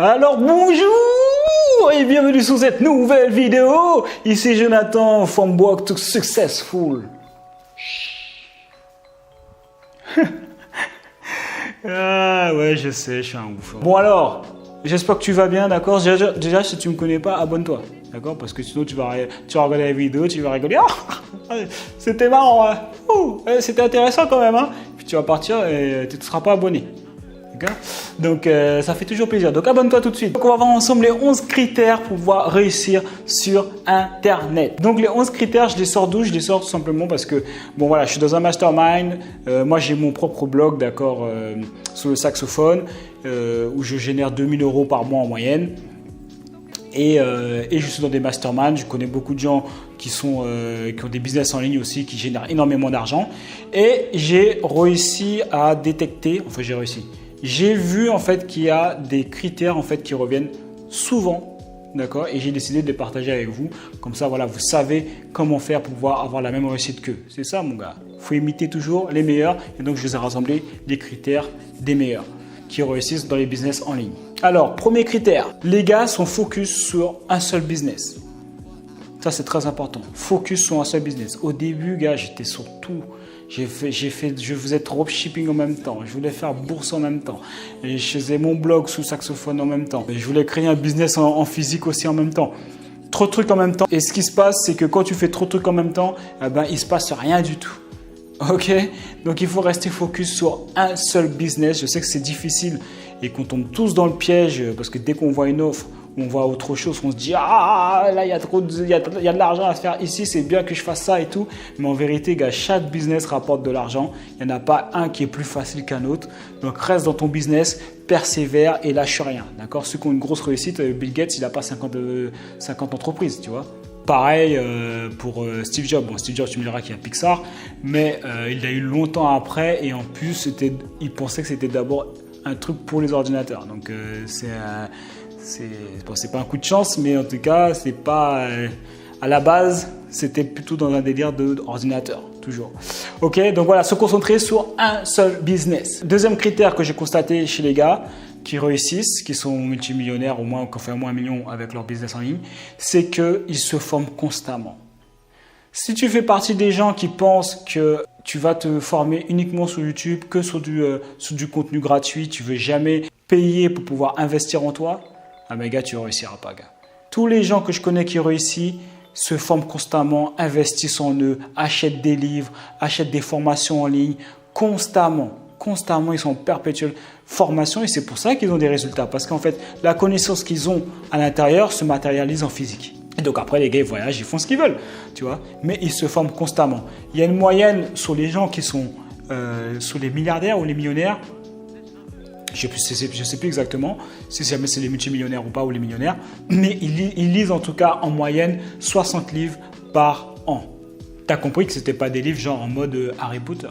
Alors bonjour et bienvenue sur cette nouvelle vidéo. Ici Jonathan from Work to Successful. Ah ouais, je sais, je suis un ouf. Bon alors, j'espère que tu vas bien, d'accord. Déjà, si tu me connais pas, abonne-toi, d'accord. Parce que sinon tu vas regarder la vidéo, tu vas rigoler. Ah, c'était marrant, hein. C'était intéressant quand même, hein. Puis tu vas partir et tu ne seras pas abonné. Donc ça fait toujours plaisir. Donc abonne-toi tout de suite. Donc on va voir ensemble les 11 critères pour pouvoir réussir sur Internet. Donc les 11 critères, je les sors d'où? Je les sors tout simplement parce que bon voilà, je suis dans un mastermind. Moi j'ai mon propre blog, d'accord, sur le saxophone où je génère 2000 € par mois en moyenne. Et je suis dans des masterminds. Je connais beaucoup de gens qui ont des business en ligne aussi, qui génèrent énormément d'argent. Et j'ai réussi à détecter, enfin j'ai vu en fait qu'il y a des critères en fait qui reviennent souvent, d'accord, et j'ai décidé de les partager avec vous. Comme ça, voilà, vous savez comment faire pour pouvoir avoir la même réussite qu'eux. C'est ça, mon gars. Il faut imiter toujours les meilleurs. Et donc, je vous ai rassemblé les critères des meilleurs qui réussissent dans les business en ligne. Alors, premier critère, les gars sont focus sur un seul business. Ça, c'est très important. Focus sur un seul business. Au début, gars, j'étais sur tout. Je faisais dropshipping en même temps. Je voulais faire bourse en même temps. Et je faisais mon blog sous saxophone en même temps. Et je voulais créer un business en physique aussi en même temps. Trop de trucs en même temps. Et ce qui se passe, c'est que quand tu fais trop de trucs en même temps, il ne se passe rien du tout. Ok? Donc, il faut rester focus sur un seul business. Je sais que c'est difficile et qu'on tombe tous dans le piège parce que dès qu'on voit une offre, on voit autre chose, on se dit « Ah, là, il y a de l'argent à se faire ici, c'est bien que je fasse ça et tout. » Mais en vérité, gars, chaque business rapporte de l'argent. Il n'y en a pas un qui est plus facile qu'un autre. Donc, reste dans ton business, persévère et lâche rien. D'accord? Ceux qui ont une grosse réussite, Bill Gates, il n'a pas 50 entreprises, tu vois. Pareil pour Steve Jobs. Bon, Steve Jobs, tu me diras qu'il y a Pixar, mais il l'a eu longtemps après et en plus, il pensait que c'était d'abord un truc pour les ordinateurs. Donc, c'est pas un coup de chance, mais en tout cas, c'est pas à la base, c'était plutôt dans un délire d'ordinateur, toujours. Ok, donc voilà, se concentrer sur un seul business. Deuxième critère que j'ai constaté chez les gars qui réussissent, qui sont multimillionnaires au moins, qui ont fait au moins 1 million avec leur business en ligne, c'est qu'ils se forment constamment. Si tu fais partie des gens qui pensent que tu vas te former uniquement sur YouTube, que sur du contenu gratuit, tu ne veux jamais payer pour pouvoir investir en toi, ah mais gars, tu ne réussiras pas, gars. Tous les gens que je connais qui réussissent se forment constamment, investissent en eux, achètent des livres, achètent des formations en ligne, constamment, ils sont en perpétuelle formation et c'est pour ça qu'ils ont des résultats. Parce qu'en fait, la connaissance qu'ils ont à l'intérieur se matérialise en physique. Et donc après, les gars, ils voyagent, ils font ce qu'ils veulent, tu vois. Mais ils se forment constamment. Il y a une moyenne sur les gens qui sont sur les milliardaires ou les millionnaires. Je ne sais plus exactement si jamais c'est les multimillionnaires ou pas, ou les millionnaires, mais ils lisent en tout cas en moyenne 60 livres par an. Tu as compris que ce n'était pas des livres genre en mode Harry Potter.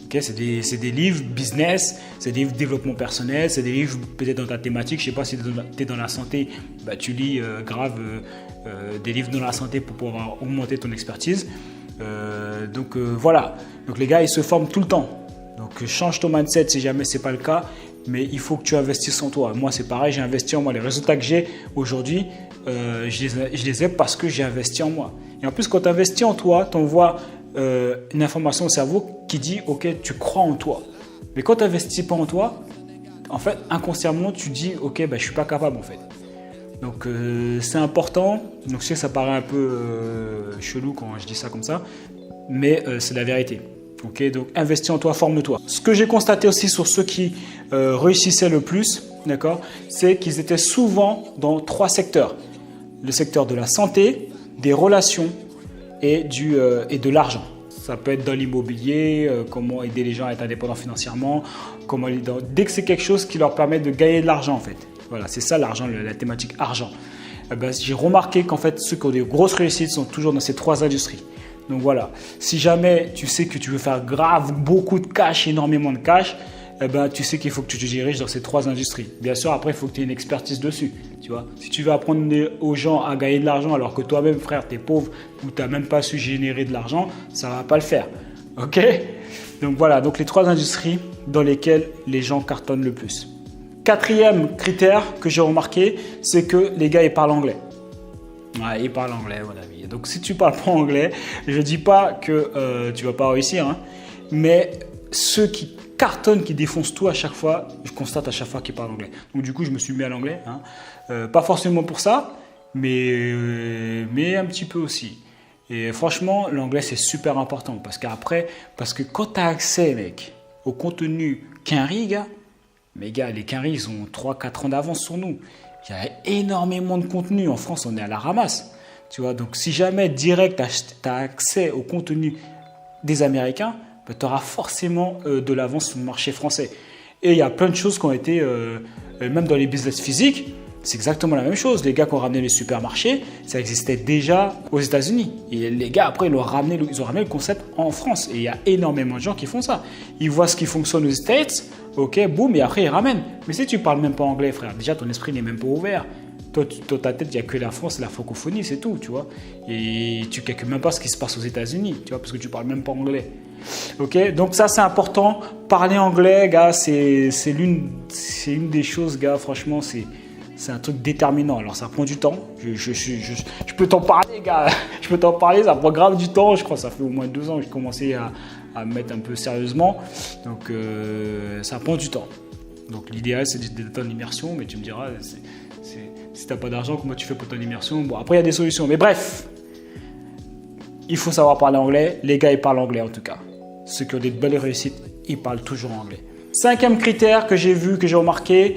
Okay, c'est des livres business, c'est des livres développement personnel, c'est des livres peut-être dans ta thématique. Je ne sais pas si tu es dans la santé, tu lis des livres dans la santé pour pouvoir augmenter ton expertise. Voilà, donc les gars, ils se forment tout le temps. Donc change ton mindset si jamais ce n'est pas le cas. Mais il faut que tu investisses en toi. Moi, c'est pareil, j'ai investi en moi. Les résultats que j'ai aujourd'hui, je les ai parce que j'ai investi en moi. Et en plus, quand tu investis en toi, tu envoies une information au cerveau qui dit « Ok, tu crois en toi ». Mais quand tu n'investis pas en toi, en fait, inconsciemment, tu dis « Ok, je ne suis pas capable en fait ». Donc, c'est important. Donc, je sais que ça paraît un peu chelou quand je dis ça comme ça, mais c'est la vérité. Ok, donc investis en toi, forme-toi. Ce que j'ai constaté aussi sur ceux qui réussissaient le plus, d'accord, c'est qu'ils étaient souvent dans 3 secteurs. Le secteur de la santé, des relations et de l'argent. Ça peut être dans l'immobilier, comment aider les gens à être indépendants financièrement, dès que c'est quelque chose qui leur permet de gagner de l'argent en fait. Voilà, c'est ça l'argent, la thématique argent. J'ai remarqué qu'en fait, ceux qui ont des grosses réussites sont toujours dans ces 3 industries. Donc voilà, si jamais tu sais que tu veux faire beaucoup de cash, énormément de cash, tu sais qu'il faut que tu te diriges dans ces 3 industries. Bien sûr, après, il faut que tu aies une expertise dessus. Tu vois, si tu veux apprendre aux gens à gagner de l'argent alors que toi-même, frère, tu es pauvre ou tu n'as même pas su générer de l'argent, ça ne va pas le faire. Ok? Donc voilà, donc les 3 industries dans lesquelles les gens cartonnent le plus. Quatrième critère que j'ai remarqué, c'est que les gars, ils parlent anglais. Ouais, ils parlent anglais, mon ami. Donc, si tu ne parles pas anglais, je ne dis pas que tu ne vas pas réussir, hein, mais ceux qui cartonnent, qui défoncent tout à chaque fois, je constate à chaque fois qu'ils parlent anglais. Donc, du coup, je me suis mis à l'anglais. Hein. Pas forcément pour ça, mais un petit peu aussi. Et franchement, l'anglais, c'est super important parce que quand tu as accès, mec, au contenu Quinry, gars, mais gars, les Quinry, ils ont 3-4 ans d'avance sur nous. Il y a énormément de contenu. En France, on est à la ramasse. Tu vois, donc si jamais direct, tu as accès au contenu des Américains, ben, tu auras forcément de l'avance sur le marché français. Et il y a plein de choses qui ont été, même dans les business physiques, c'est exactement la même chose. Les gars qui ont ramené les supermarchés, ça existait déjà aux États-Unis. Et les gars, après, ils ont ramené le concept en France. Et il y a énormément de gens qui font ça. Ils voient ce qui fonctionne aux States, ok, boum, et après, ils ramènent. Mais si tu ne parles même pas anglais, frère, déjà, ton esprit n'est même pas ouvert. Toi, dans ta tête, il n'y a que la France et la francophonie, c'est tout, tu vois. Et tu ne calcules même pas ce qui se passe aux États-Unis, tu vois, parce que tu ne parles même pas anglais. Ok, donc ça, c'est important. Parler anglais, gars, c'est une des choses, gars, franchement, c'est un truc déterminant. Alors, ça prend du temps. Je peux t'en parler, gars. Je peux t'en parler. Ça prend grave du temps. Je crois que ça fait au moins 2 ans que j'ai commencé à me mettre un peu sérieusement. Donc, ça prend du temps. Donc, l'idéal, c'est d'être en immersion. Mais tu me diras, si tu n'as pas d'argent, comment tu fais pour ton immersion? Bon, après, il y a des solutions. Mais bref, il faut savoir parler anglais. Les gars, ils parlent anglais en tout cas. Ceux qui ont des belles réussites, ils parlent toujours anglais. 5e critère que j'ai vu, que j'ai remarqué,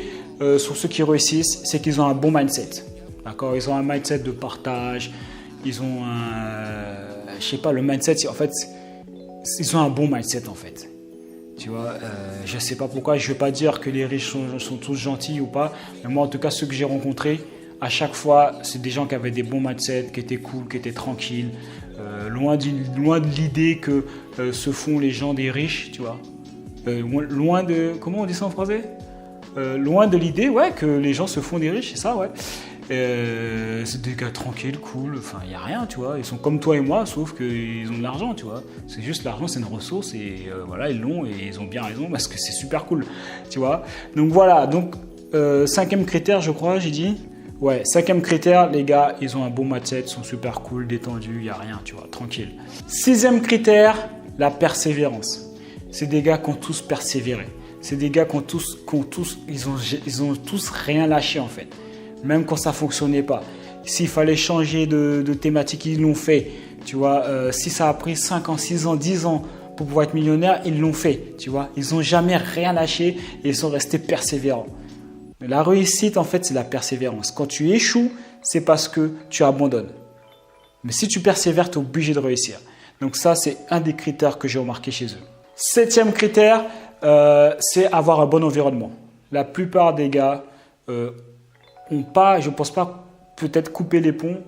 sur ceux qui réussissent, c'est qu'ils ont un bon mindset. D'accord, ils ont un mindset de partage. Ils ont je sais pas, le mindset, en fait, ils ont un bon mindset en fait. Tu vois, je sais pas pourquoi, je vais pas dire que les riches sont tous gentils ou pas, mais moi en tout cas ceux que j'ai rencontrés, à chaque fois, c'est des gens qui avaient des bons mindsets, qui étaient cool, qui étaient tranquilles, loin de l'idée que se font les gens des riches, tu vois. Loin de, comment on dit ça en français? Loin de l'idée, ouais, que les gens se font des riches, c'est ça, ouais. C'est des gars tranquilles, cool, enfin, il n'y a rien, tu vois. Ils sont comme toi et moi, sauf qu'ils ont de l'argent, tu vois. C'est juste l'argent, c'est une ressource et voilà, ils l'ont et ils ont bien raison parce que c'est super cool, tu vois. Donc voilà, donc 5e critère, je crois, j'ai dit. Ouais, 5e critère, les gars, ils ont un bon mindset, ils sont super cool, détendus, il n'y a rien, tu vois, tranquille. 6e critère, la persévérance. C'est des gars qui ont tous persévéré. C'est des gars qui ont tous, ils ont tous rien lâché en fait. Même quand ça ne fonctionnait pas. S'il fallait changer de thématique, ils l'ont fait. Tu vois, si ça a pris 5 ans, 6 ans, 10 ans pour pouvoir être millionnaire, ils l'ont fait. Tu vois, ils n'ont jamais rien lâché et ils sont restés persévérants. La réussite, en fait, c'est la persévérance. Quand tu échoues, c'est parce que tu abandonnes. Mais si tu persévères, tu es obligé de réussir. Donc ça, c'est un des critères que j'ai remarqué chez eux. 7e critère, c'est avoir un bon environnement. La plupart des gars ont pas, je ne pense pas peut-être couper les ponts,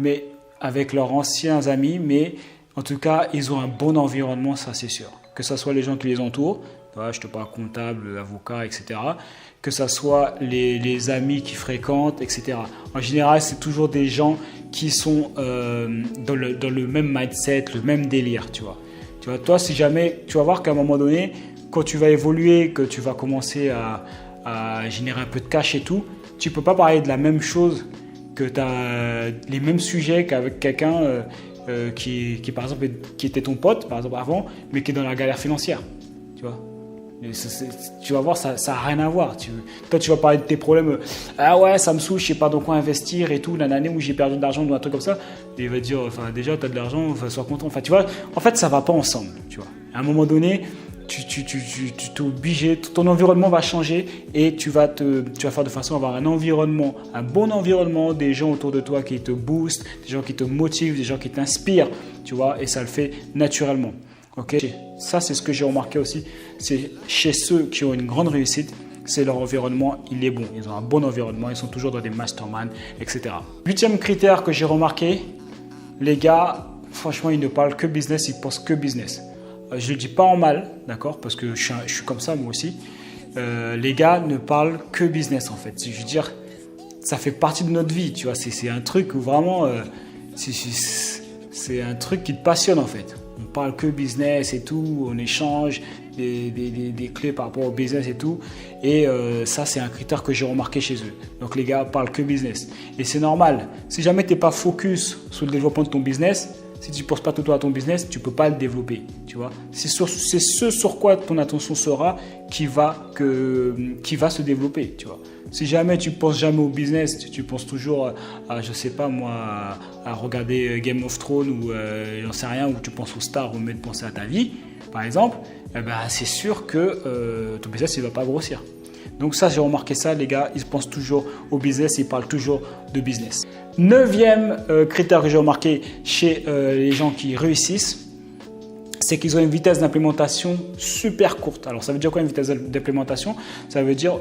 mais avec leurs anciens amis, mais en tout cas, ils ont un bon environnement, ça c'est sûr. Que ce soit les gens qui les entourent, je te parle comptable, avocat, etc. Que ce soit les amis qui fréquentent, etc. En général, c'est toujours des gens qui sont dans le même mindset, le même délire, tu vois. Tu vois, toi, si jamais, tu vas voir qu'à un moment donné, quand tu vas évoluer, que tu vas commencer à générer un peu de cash et tout, tu ne peux pas parler de la même chose, que tu as les mêmes sujets qu'avec quelqu'un qui, par exemple, qui était ton pote, par exemple, avant, mais qui est dans la galère financière. Tu vois. Tu vas voir, ça n'a rien à voir. Toi, tu vas parler de tes problèmes. Ah ouais, ça me saoule, je ne sais pas dans quoi investir et tout. L'année où j'ai perdu de l'argent ou un truc comme ça. Et il va te dire, enfin, déjà, tu as de l'argent, enfin, sois content. Enfin, tu vois, en fait, ça ne va pas ensemble. Tu vois. À un moment donné, tu t'es obligé, ton environnement va changer et tu vas faire de façon à avoir un environnement, un bon environnement, des gens autour de toi qui te boostent, des gens qui te motivent, des gens qui t'inspirent, tu vois, et ça le fait naturellement. Ok, ça c'est ce que j'ai remarqué aussi, c'est chez ceux qui ont une grande réussite, c'est leur environnement, il est bon, ils ont un bon environnement, ils sont toujours dans des masterminds, etc. 8e critère que j'ai remarqué, les gars, franchement, ils ne parlent que business, ils pensent que business. Je ne le dis pas en mal, d'accord, parce que je suis comme ça moi aussi. Les gars ne parlent que business en fait. Je veux dire, ça fait partie de notre vie, tu vois. C'est un truc où vraiment, c'est un truc qui te passionne en fait. On parle que business et tout, on échange des clés par rapport au business et tout. Et ça, c'est un critère que j'ai remarqué chez eux. Donc les gars parlent que business. Et c'est normal. Si jamais tu n'es pas focus sur le développement de ton business, si tu ne penses pas tout le temps à ton business, tu ne peux pas le développer. Tu vois, c'est ce sur quoi ton attention sera qui va se développer. Tu vois. Si jamais tu ne penses jamais au business, tu penses toujours à, je sais pas moi, à regarder Game of Thrones ou j'en sais rien, ou tu penses aux stars au lieu de penser à ta vie, par exemple, eh ben, c'est sûr que ton business ne va pas grossir. Donc ça, j'ai remarqué ça, les gars, ils pensent toujours au business, ils parlent toujours de business. 9e critère que j'ai remarqué chez les gens qui réussissent, c'est qu'ils ont une vitesse d'implémentation super courte. Alors ça veut dire quoi une vitesse d'implémentation? Ça veut dire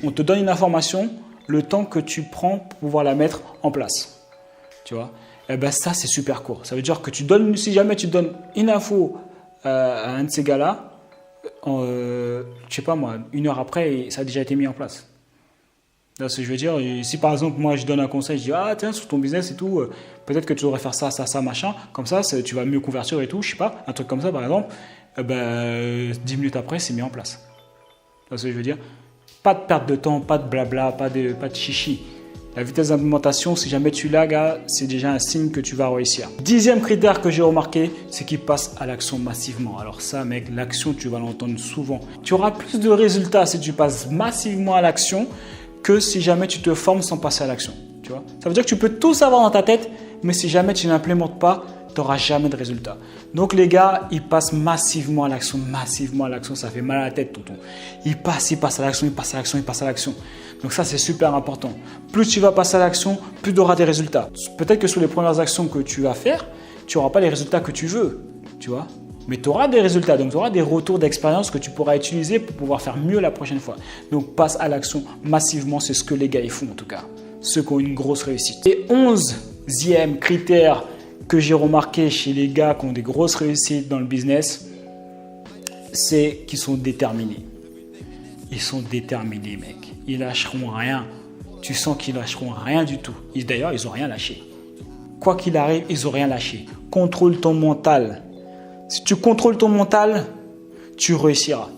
on te donne une information, le temps que tu prends pour pouvoir la mettre en place. Tu vois? Et ben ça, c'est super court. Ça veut dire que si jamais tu donnes une info à un de ces gars-là, je sais pas moi, 1 heure après, ça a déjà été mis en place. Là, ce que je veux dire, si par exemple, moi, je donne un conseil, je dis, ah tiens, sur ton business et tout, peut-être que tu devrais faire ça, ça, ça, machin, comme ça, tu vas mieux convertir et tout, je sais pas, un truc comme ça, par exemple, 10 minutes après, c'est mis en place. Là, ce que je veux dire, pas de perte de temps, pas de blabla, pas de chichi. La vitesse d'implémentation, si jamais tu l'as, gars, c'est déjà un signe que tu vas réussir. 10e critère que j'ai remarqué, c'est qu'il passe à l'action massivement. Alors ça, mec, l'action, tu vas l'entendre souvent. Tu auras plus de résultats si tu passes massivement à l'action que si jamais tu te formes sans passer à l'action. Tu vois? Ça veut dire que tu peux tout savoir dans ta tête, mais si jamais tu n'implémentes pas, tu n'auras jamais de résultat. Donc les gars, ils passent massivement à l'action, ça fait mal à la tête, tonton. Ils passent à l'action, ils passent à l'action. Donc ça, c'est super important. Plus tu vas passer à l'action, plus tu auras des résultats. Peut-être que sur les premières actions que tu vas faire, tu n'auras pas les résultats que tu veux, tu vois. Mais tu auras des résultats, donc tu auras des retours d'expérience que tu pourras utiliser pour pouvoir faire mieux la prochaine fois. Donc passe à l'action massivement, c'est ce que les gars ils font en tout cas, ceux qui ont une grosse réussite. Et 11e critère que j'ai remarqué chez les gars qui ont des grosses réussites dans le business, c'est qu'ils sont déterminés. Ils sont déterminés, mec. Ils lâcheront rien. Tu sens qu'ils lâcheront rien du tout. D'ailleurs, ils n'ont rien lâché. Quoi qu'il arrive, ils n'ont rien lâché. Contrôle ton mental. Si tu contrôles ton mental, tu réussiras.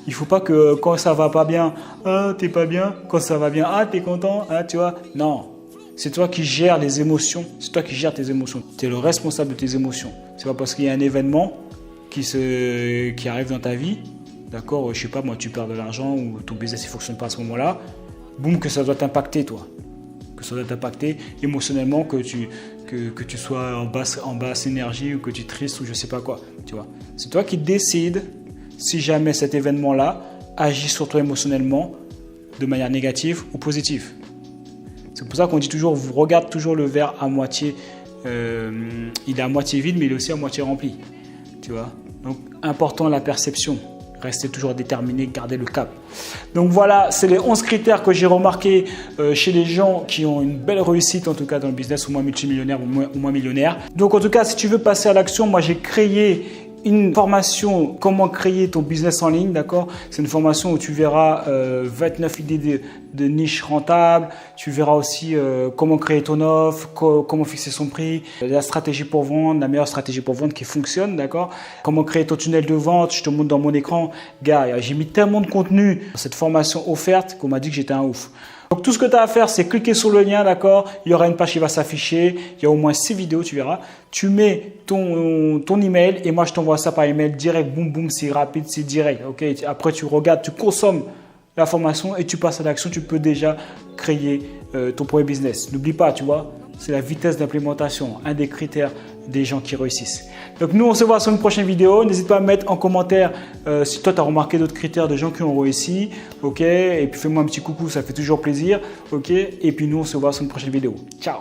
Il ne faut pas que quand ça va pas bien, ah, t'es pas bien. Quand ça va bien, ah, t'es content, ah, tu vois. Non. C'est toi qui gères les émotions. C'est toi qui gères tes émotions. Tu es le responsable de tes émotions. C'est pas parce qu'il y a un événement qui arrive dans ta vie, d'accord, je sais pas, moi, tu perds de l'argent ou ton business ne fonctionne pas à ce moment-là, boum, que ça doit t'impacter, toi. Que ça doit t'impacter émotionnellement, que tu sois en basse énergie ou que tu es triste ou je sais pas quoi, tu vois. C'est toi qui décides si jamais cet événement-là agit sur toi émotionnellement de manière négative ou positive. C'est pour ça qu'on dit toujours, regarde toujours le verre à moitié, il est à moitié vide, mais il est aussi à moitié rempli, tu vois. Donc, important la perception. Restez toujours déterminé, gardez le cap. Donc voilà, c'est les 11 critères que j'ai remarqués chez les gens qui ont une belle réussite, en tout cas dans le business, au moins multimillionnaire ou moins millionnaire. Donc en tout cas, si tu veux passer à l'action, moi j'ai créé une formation, comment créer ton business en ligne, d'accord? C'est une formation où tu verras 29 idées de niche rentables, tu verras aussi comment créer ton offre, comment fixer son prix, la stratégie pour vendre, la meilleure stratégie pour vendre qui fonctionne, d'accord? Comment créer ton tunnel de vente, je te montre dans mon écran. Gars, j'ai mis tellement de contenu dans cette formation offerte qu'on m'a dit que j'étais un ouf. Donc tout ce que tu as à faire, c'est cliquer sur le lien, d'accord? Il y aura une page qui va s'afficher, il y a au moins 6 vidéos, tu verras. Tu mets ton email et moi je t'envoie ça par email direct, boum boum, c'est rapide, c'est direct, ok? Après tu regardes, tu consommes la formation et tu passes à l'action, tu peux déjà créer ton premier business. N'oublie pas, tu vois, c'est la vitesse d'implémentation, un des critères des gens qui réussissent. Donc nous, on se voit sur une prochaine vidéo. N'hésite pas à mettre en commentaire si toi, tu as remarqué d'autres critères de gens qui ont réussi. Ok. Et puis fais-moi un petit coucou, ça fait toujours plaisir. Ok. Et puis nous, on se voit sur une prochaine vidéo. Ciao.